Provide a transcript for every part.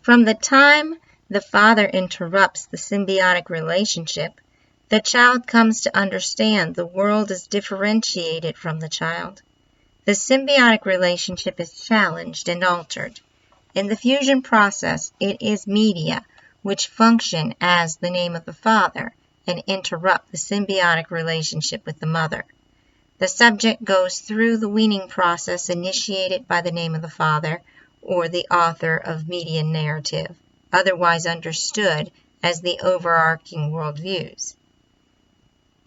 From the time the father interrupts the symbiotic relationship, the child comes to understand the world is differentiated from the child. The symbiotic relationship is challenged and altered. In the fusion process, it is media which function as the name of the father and interrupt the symbiotic relationship with the mother. The subject goes through the weaning process initiated by the name of the father or the author of media narrative, otherwise understood as the overarching worldviews.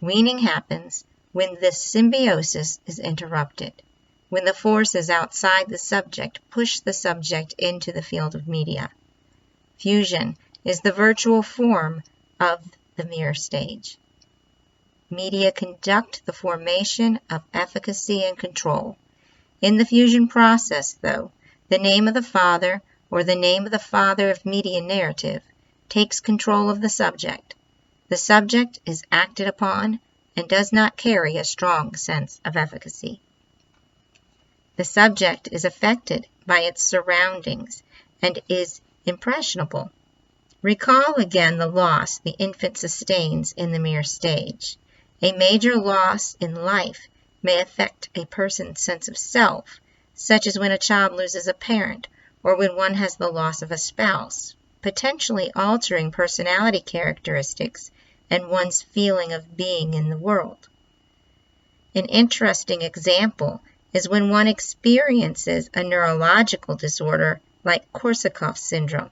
Weaning happens when this symbiosis is interrupted, when the forces outside the subject push the subject into the field of media. Fusion is the virtual form of the mirror stage. Media conduct the formation of efficacy and control. In the fusion process, though, the name of the father or the name of the father of media narrative takes control of the subject. The subject is acted upon and does not carry a strong sense of efficacy. The subject is affected by its surroundings and is impressionable. Recall again the loss the infant sustains in the mirror stage. A major loss in life may affect a person's sense of self, such as when a child loses a parent or when one has the loss of a spouse, potentially altering personality characteristics and one's feeling of being in the world. An interesting example is when one experiences a neurological disorder like Korsakoff syndrome.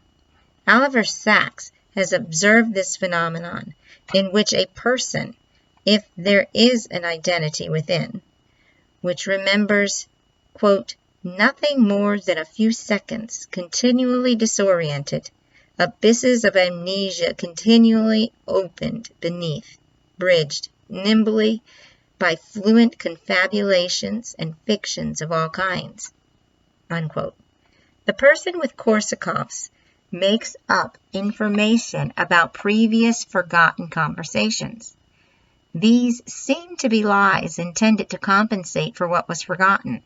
Oliver Sacks has observed this phenomenon in which a person, if there is an identity within, which remembers, quote, nothing more than a few seconds, continually disoriented, abysses of amnesia continually opened beneath, bridged nimbly by fluent confabulations and fictions of all kinds, unquote. The person with Korsakoff's makes up information about previous forgotten conversations. These seem to be lies intended to compensate for what was forgotten.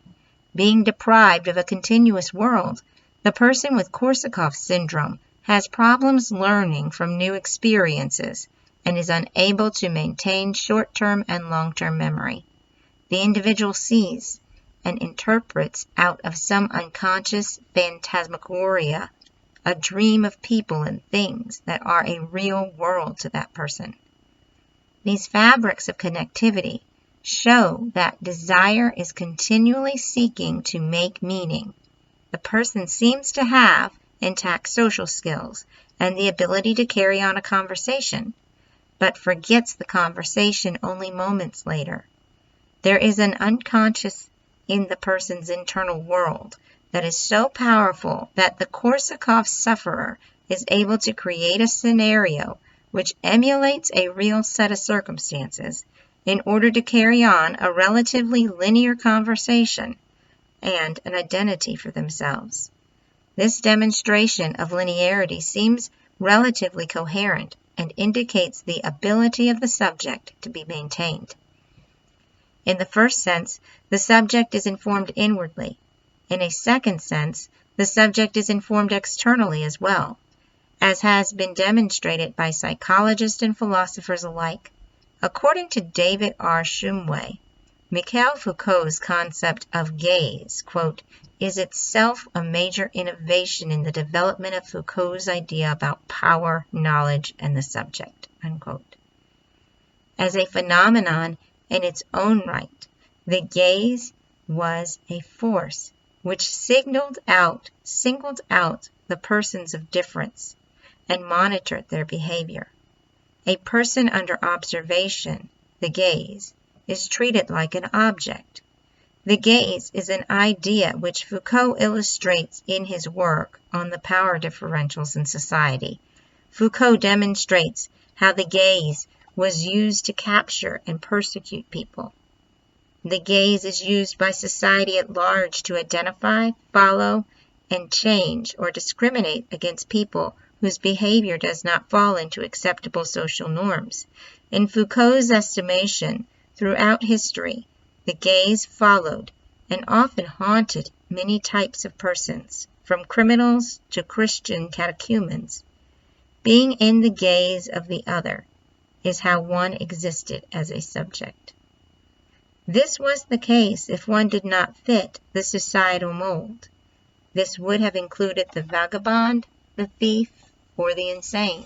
Being deprived of a continuous world, the person with Korsakoff syndrome has problems learning from new experiences and is unable to maintain short-term and long-term memory. The individual sees and interprets out of some unconscious phantasmagoria a dream of people and things that are a real world to that person. These fabrics of connectivity show that desire is continually seeking to make meaning. The person seems to have intact social skills and the ability to carry on a conversation, but forgets the conversation only moments later. There is an unconscious in the person's internal world that is so powerful that the Korsakoff sufferer is able to create a scenario which emulates a real set of circumstances in order to carry on a relatively linear conversation and an identity for themselves. This demonstration of linearity seems relatively coherent and indicates the ability of the subject to be maintained. In the first sense, the subject is informed inwardly. In a second sense, the subject is informed externally as well, as has been demonstrated by psychologists and philosophers alike. According to David R. Shumway, Michel Foucault's concept of gaze, quote, is itself a major innovation in the development of Foucault's idea about power, knowledge, and the subject, unquote. As a phenomenon in its own right, the gaze was a force which singled out the persons of difference and monitored their behavior. A person under observation, the gaze, is treated like an object. The gaze is an idea which Foucault illustrates in his work on the power differentials in society. Foucault demonstrates how the gaze was used to capture and persecute people. The gaze is used by society at large to identify, follow, and change or discriminate against people whose behavior does not fall into acceptable social norms. In Foucault's estimation, throughout history, the gaze followed and often haunted many types of persons. from criminals to Christian catechumens. Being in the gaze of the other is how one existed as a subject. This was the case if one did not fit the societal mold. This would have included the vagabond, the thief, or the insane.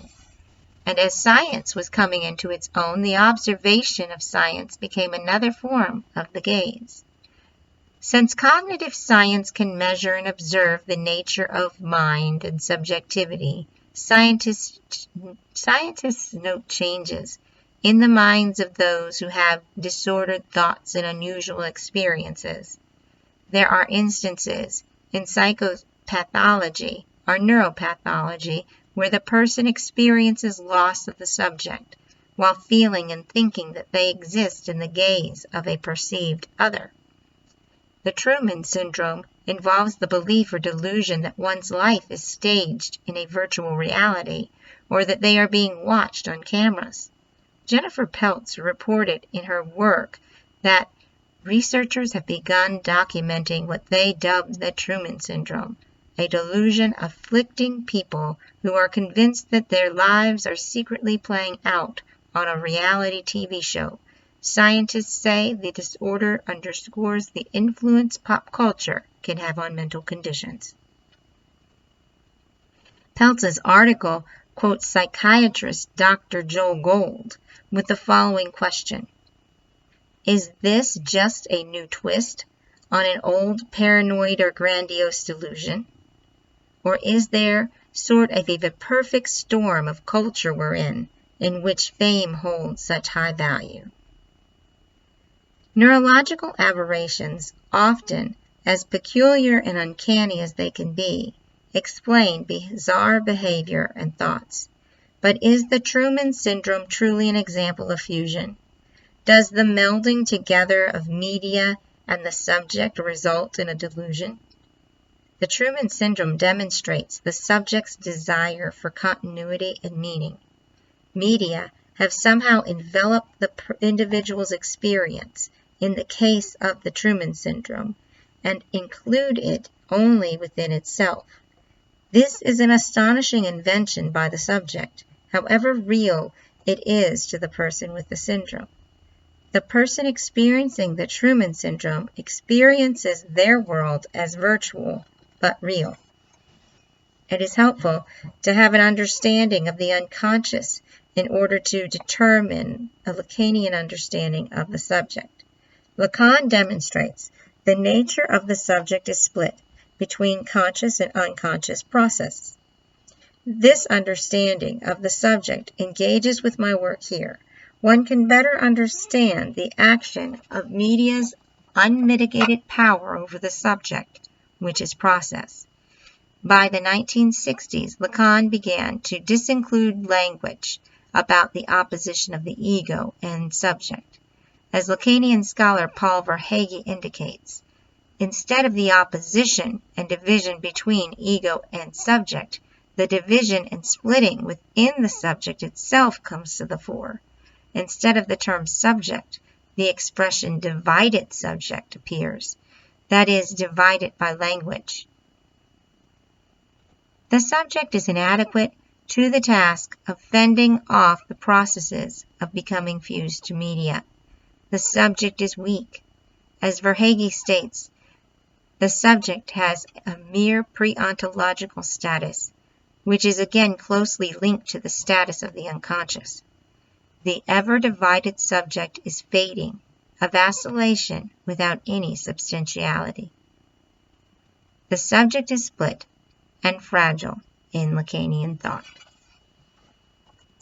And as science was coming into its own, the observation of science became another form of the gaze. Since cognitive science can measure and observe the nature of mind and subjectivity, scientists note changes in the minds of those who have disordered thoughts and unusual experiences. There are instances in psychopathology or neuropathology where the person experiences loss of the subject while feeling and thinking that they exist in the gaze of a perceived other. The Truman Syndrome involves the belief or delusion that one's life is staged in a virtual reality or that they are being watched on cameras. Jennifer Peltz reported in her work that researchers have begun documenting what they dubbed the Truman Syndrome, a delusion afflicting people who are convinced that their lives are secretly playing out on a reality TV show. Scientists say the disorder underscores the influence pop culture can have on mental conditions. Peltz's article quotes psychiatrist Dr. Joel Gold with the following question: is this just a new twist on an old paranoid or grandiose delusion? Or is there sort of a perfect storm of culture we're in which fame holds such high value? Neurological aberrations, often as peculiar and uncanny as they can be, explain bizarre behavior and thoughts. But is the Truman Syndrome truly an example of fusion? Does the melding together of media and the subject result in a delusion? The Truman Syndrome demonstrates the subject's desire for continuity and meaning. Media have somehow enveloped the individual's experience in the case of the Truman Syndrome and include it only within itself. This is an astonishing invention by the subject, however real it is to the person with the syndrome. The person experiencing the Truman Syndrome experiences their world as virtual but real. It is helpful to have an understanding of the unconscious in order to determine a Lacanian understanding of the subject. Lacan demonstrates the nature of the subject is split between conscious and unconscious processes. This understanding of the subject engages with my work here. One can better understand the action of media's unmitigated power over the subject, which is process. By the 1960s, Lacan began to disinclude language about the opposition of the ego and subject. As Lacanian scholar Paul Verhaeghe indicates, instead of the opposition and division between ego and subject, the division and splitting within the subject itself comes to the fore. Instead of the term subject, the expression divided subject appears, that is, divided by language. The subject is inadequate to the task of fending off the processes of becoming fused to media. The subject is weak. As Verhaeghe states, the subject has a mere pre-ontological status, which is again closely linked to the status of the unconscious. The ever-divided subject is fading, a vacillation without any substantiality. The subject is split and fragile in Lacanian thought.